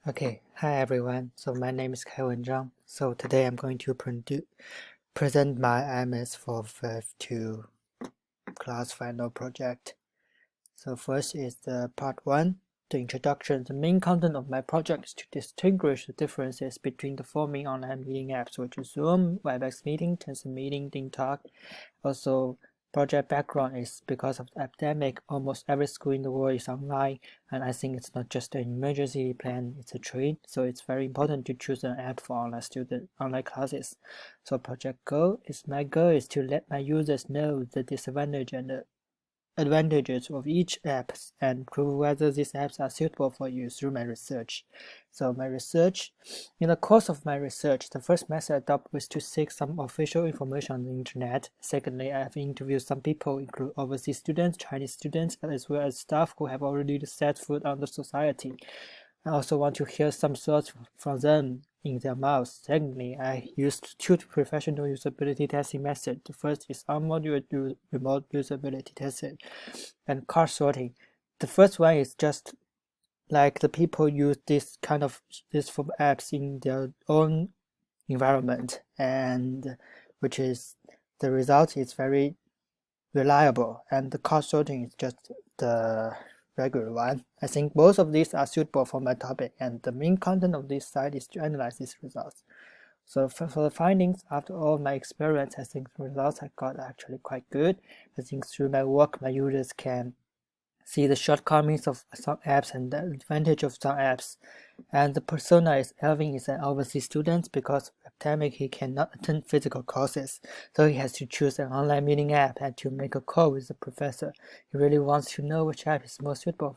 Okay, hi everyone. So my name is Kaiwen Zhang. So today I'm going to present my IMS for Fifth 2 class final project. So first is the part 1, the introduction. The main content of my project is to distinguish the differences between the four main online meeting apps, which is Zoom, Webex Meeting, Tencent Meeting, DingTalk. Also, project background is because of the epidemic, almost every school in the world is online, and I think it's not just an emergency plan, it's a trend. So it's very important to choose an app for online classes. So my goal is to let my users know the disadvantage and the advantages of each app and prove whether these apps are suitable for you through my research. So in the course of my research, the first method I adopted was to seek some official information on the internet. Secondly, I have interviewed some people, including overseas students, Chinese students, as well as staff who have already set foot on the society. I also want to hear some thoughts from them in their mouths. Secondly, I used two professional usability testing methods. The first is on-module remote usability testing and card sorting. The first one is just like the people use this form apps in their own environment, and which is the result is very reliable, and the card sorting is just the regular one. I think both of these are suitable for my topic, and the main content of this site is to analyze these results. So for the findings, after all my experience, I think the results I got are actually quite good. I think through my work, my users can see the shortcomings of some apps and the advantage of some apps. And the persona is Alvin is an overseas student because of the pandemic he cannot attend physical courses, so he has to choose an online meeting app and to make a call with the professor. He really wants to know which app is most suitable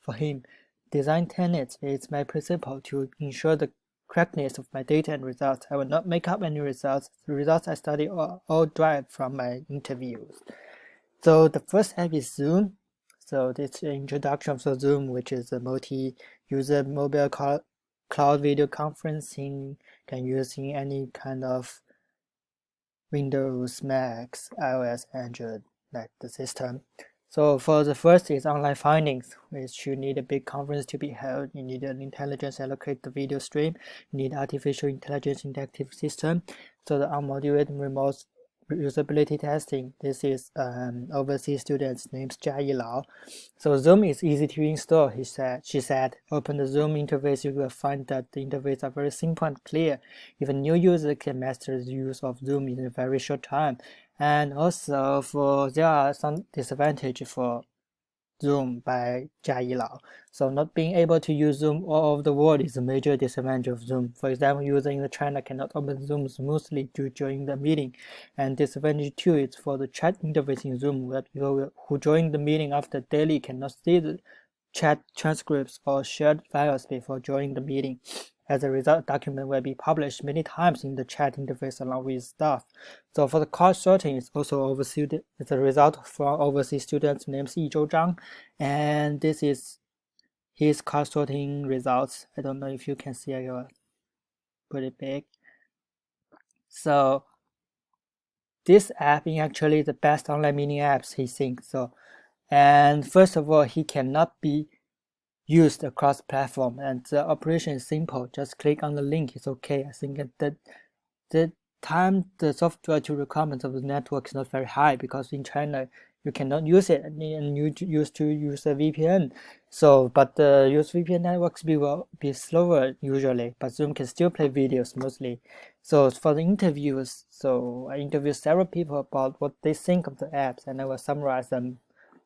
for him. Design tenets is my principle to ensure the correctness of my data and results. I will not make up any results. The results I study are all derived from my interviews. So the first app is Zoom. So this is an introduction of Zoom, which is a multi-user mobile cloud video conferencing, can use in any kind of Windows, Macs, iOS, Android, like the system. So for the first is online findings, which you need a big conference to be held. You need an intelligence allocate the video stream. You need artificial intelligence interactive system. So the unmodulated remote usability testing. This is overseas student's named Jia Lao. So Zoom is easy to install, she said. Open the Zoom interface, you will find that the interface are very simple and clear. Even new user can master the use of Zoom in a very short time. And also there are some disadvantages for Zoom by Jia Lao. So not being able to use Zoom all over the world is a major disadvantage of Zoom. For example, users in China cannot open Zoom smoothly to join the meeting. And disadvantage 2 is for the chat interface in Zoom, that people who join the meeting after daily cannot see the chat transcripts or shared files before joining the meeting. As a result, document will be published many times in the chat interface along with stuff. So for the card sorting, it's a result from overseas students named Yizhou Zhang, and this is his card sorting results. I don't know if you can see, I will put it big. So this app is actually the best online meeting apps, he thinks so. And first of all, he cannot be used across platform, and the operation is simple. Just click on the link, it's okay. I think that the time the software to requirements of the network is not very high, because in China you cannot use it and you used to use a VPN. So but the use VPN networks will be slower usually, but Zoom can still play videos smoothly. So for the interviews, so I interviewed several people about what they think of the apps, and I will summarize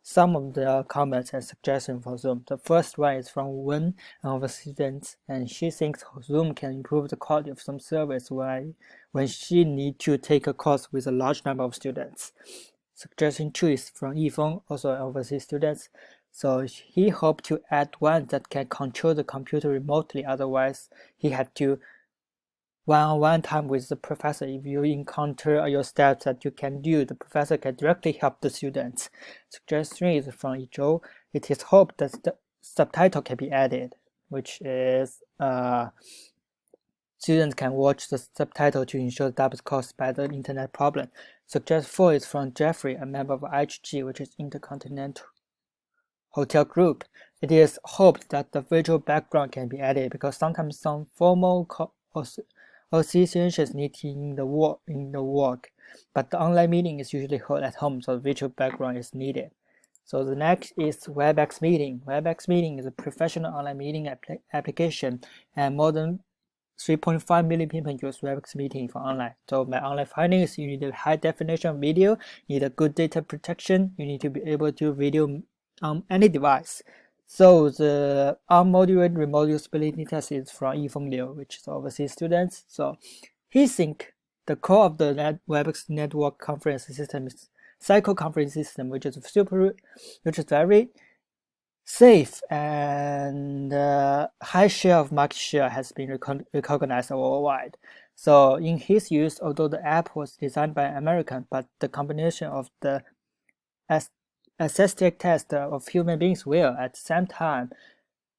some of the comments and suggestions for Zoom. The first one is from Wen, of a student, and she thinks Zoom can improve the quality of some service when she needs to take a course with a large number of students. Suggestion 2 is from Yifeng, also an overseas student. So he hoped to add one that can control the computer remotely, otherwise he had to one-on-one time with the professor. If you encounter your steps that you can do, the professor can directly help the students. Suggestion is from Yizhou. It is hoped that the subtitle can be added, which is students can watch the subtitle to ensure double caused by the internet problem. Suggestion 4 is from Jeffrey, a member of IHG, which is Intercontinental Hotel Group. it is hoped that the virtual background can be added because sometimes some formal associations need in the work, but the online meeting is usually held at home, so the virtual background is needed. So the next is WebEx Meeting. WebEx Meeting is a professional online meeting application, and more than 3.5 million people use WebEx Meeting for online. So my online findings: you need a high definition video, you need a good data protection, you need to be able to video on any device. So the unmotivated remote usability test is from Yifeng Liu, which is overseas students. So he thinks the core of the WebEx network conference system is cycle conference system, which is very safe, and high share of market share has been recognized worldwide. So in his use, although the app was designed by an American, but the combination of the aesthetic test of human beings will at the same time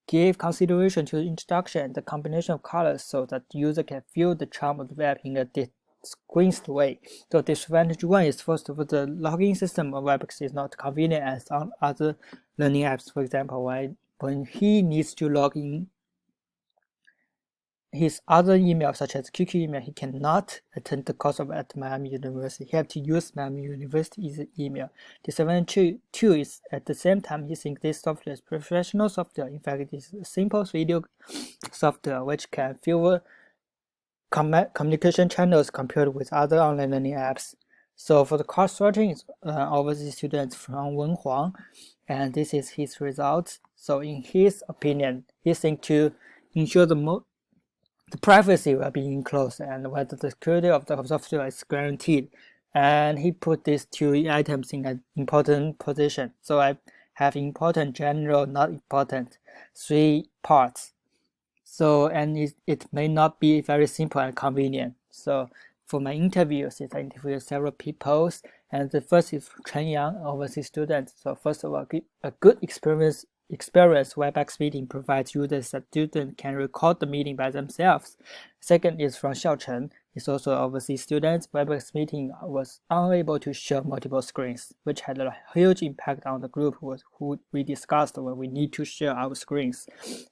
give consideration to the introduction and the combination of colors so that the user can feel the charm of the web in a distinct way. So disadvantage one is, first of all, the login system of WebEx is not convenient as on other learning apps. For example, when he needs to log in his other email, such as QQ email, he cannot attend the course at Miami University. He has to use Miami University's email. Disadvantage two is, at the same time, he thinks this software is professional software. In fact, it is a simple video software which can fill communication channels compared with other online learning apps. So for the course sorting, it's overseas students from Wen Huang, and this is his results. So in his opinion, he thinks to ensure the privacy will be enclosed and whether the security of the software is guaranteed. And he put these two items in an important position. So I have important, general, not important, 3 parts. So, and it may not be very simple and convenient. So for my interviews, I interviewed several people, and the first is Chen Yang, overseas student. So first of all, a good experience WebEx meeting provides users that students can record the meeting by themselves. Second is from Xiaochen. He's also overseas student. WebEx meeting was unable to share multiple screens, which had a huge impact on the group who we discussed when we need to share our screens.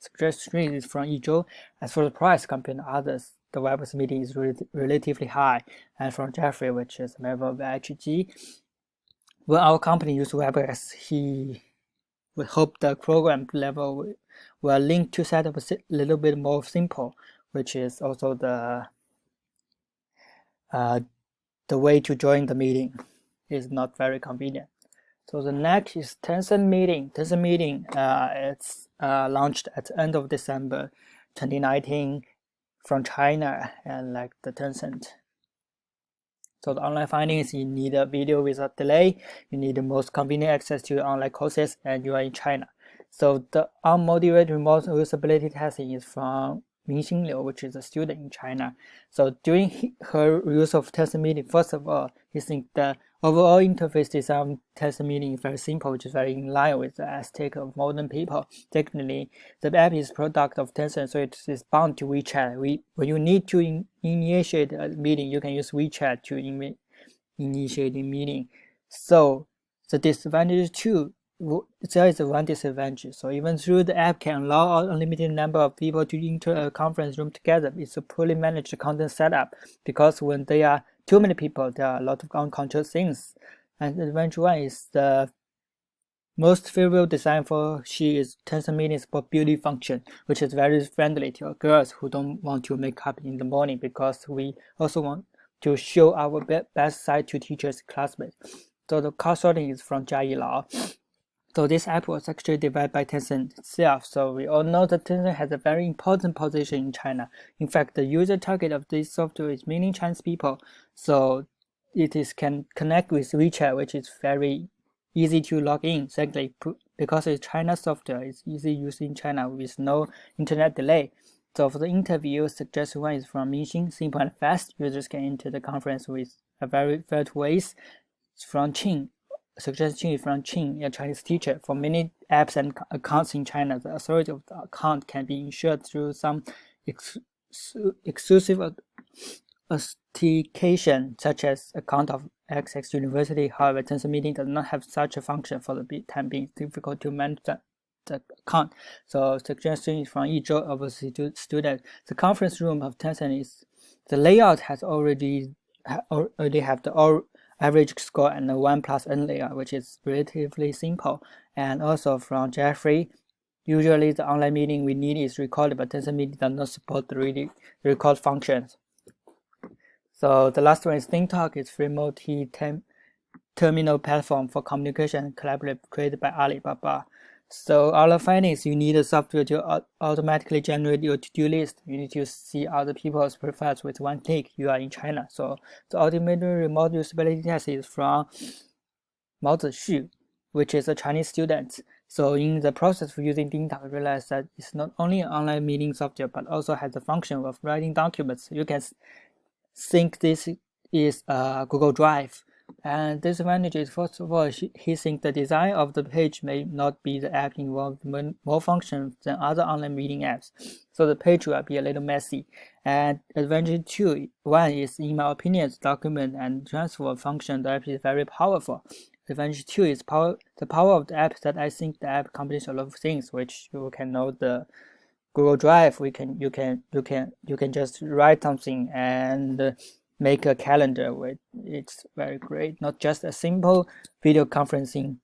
Screen is from Yizhou. As for the price compared to others, the WebEx meeting is relatively high. And from Jeffrey, which is a member of the HG, when our company used WebEx, we hope the program level will link to set up a little bit more simple, which is also the way to join the meeting is not very convenient. So the next is Tencent meeting. Tencent meeting, it's launched at the end of December 2019 from China, and like the Tencent. So the online findings: you need a video without delay, you need the most convenient access to online courses, and you are in China. So the unmotivated remote usability testing is from Mingxin Liu, which is a student in China. So during her use of Tencent meeting, first of all, he thinks the overall interface design of Tencent meeting is very simple, which is very in line with the aesthetic of modern people. Secondly, the app is product of Tencent, so it is bound to WeChat. When you need to initiate a meeting, you can use WeChat to initiate a meeting. So the disadvantage too, there is one disadvantage. So even though the app can allow an unlimited number of people to enter a conference room together, it's a poorly managed content setup, because when there are too many people, there are a lot of uncontrolled things. And the advantage one is the most favorable design for she is Tencent meetings for beauty function, which is very friendly to girls who don't want to make up in the morning, because we also want to show our best side to teachers, classmates. So the cost sorting is from Jia Lao. So this app was actually developed by Tencent itself. So we all know that Tencent has a very important position in China. In fact, the user target of this software is mainly Chinese people. So it can connect with WeChat, which is very easy to log in. Secondly, because it's China software, it's easy use in China with no internet delay. So for the interview, suggested one is from Mingxin, simple and fast. Users can enter the conference with a very fast ways. It's from Qing. Suggestion is from Qing, a Chinese teacher. For many apps and accounts in China, the authority of the account can be ensured through some exclusive authentication, such as account of XX University. However, Tencent meeting does not have such a function. For the time being, it's difficult to manage the account. So suggestion is from Yizhou, obviously student. The conference room of Tencent is, the layout has already have the average score and the 1+N layout, which is relatively simple. And also from Jeffrey, usually the online meeting we need is recorded, but Tencent meeting does not support the record functions. So the last one is ThinkTalk. It's free multi-terminal platform for communication and collaboration created by Alibaba. So our findings, you need a software to automatically generate your to-do list. You need to see other people's profiles with one click. You are in China. So the automated remote usability test is from Mao Zixu, which is a Chinese student. So in the process of using ThinkTalk, I realized that it's not only an online meeting software, but also has the function of writing documents. You can think this is Google Drive. And disadvantage is, first of all, he thinks the design of the page may not be the app involved more functions than other online meeting apps. So the page will be a little messy. And advantage 2, one is, in my opinion, the document and transfer function, the app is very powerful. Advantage 2 is the power of the app, that I think the app accomplishes a lot of things, which you can know the Google Drive. You can just write something and make a calendar with. It's very great, not just a simple video conferencing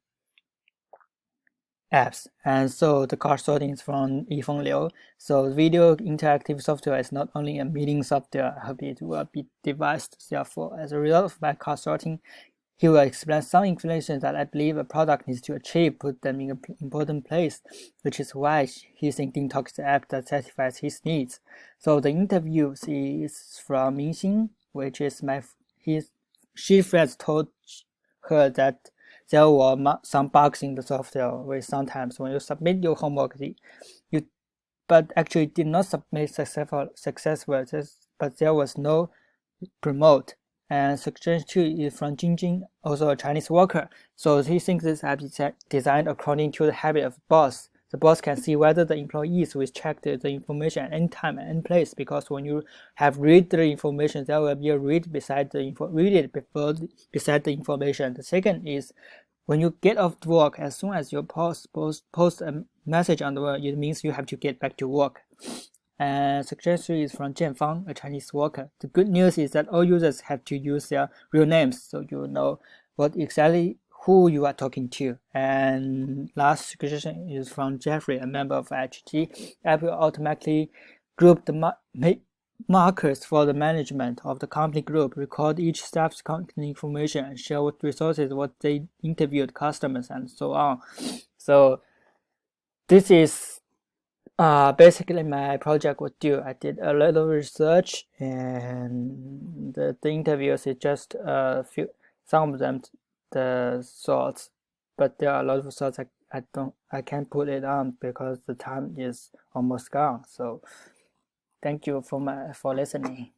apps. And so the card sorting is from Yifeng Liu. So video interactive software is not only a meeting software, I hope it will be devised. Therefore, as a result of my card sorting, he will explain some information that I believe a product needs to achieve, put them in an important place, which is why he thinks ThinkTalk is the app that satisfies his needs. So the interview is from Mingxing, which is she friends told her that there were some bugs in the software, where sometimes when you submit your homework, but actually did not submit successfully, but there was no promote. And suggestion 2 is from Jingjing, also a Chinese worker. So he thinks this app is designed according to the habit of the boss. The boss can see whether the employees will check the information at any time and any place, because when you have read the information, there will be a read beside the beside the information. The second is, when you get off work, as soon as you post a message on the web, it means you have to get back to work. And suggestion is from Jianfang, a Chinese worker. The good news is that all users have to use their real names, so you know who you are talking to. And last suggestion is from Jeffrey, a member of HG. App will automatically group the markers for the management of the company group, record each staff's company information, and share what resources, what they interviewed, customers, and so on. So this is basically my project would do. I did a little research, and the interviews is just a few, some of them the thoughts, but there are a lot of thoughts I can't put it on because the time is almost gone. So thank you for listening.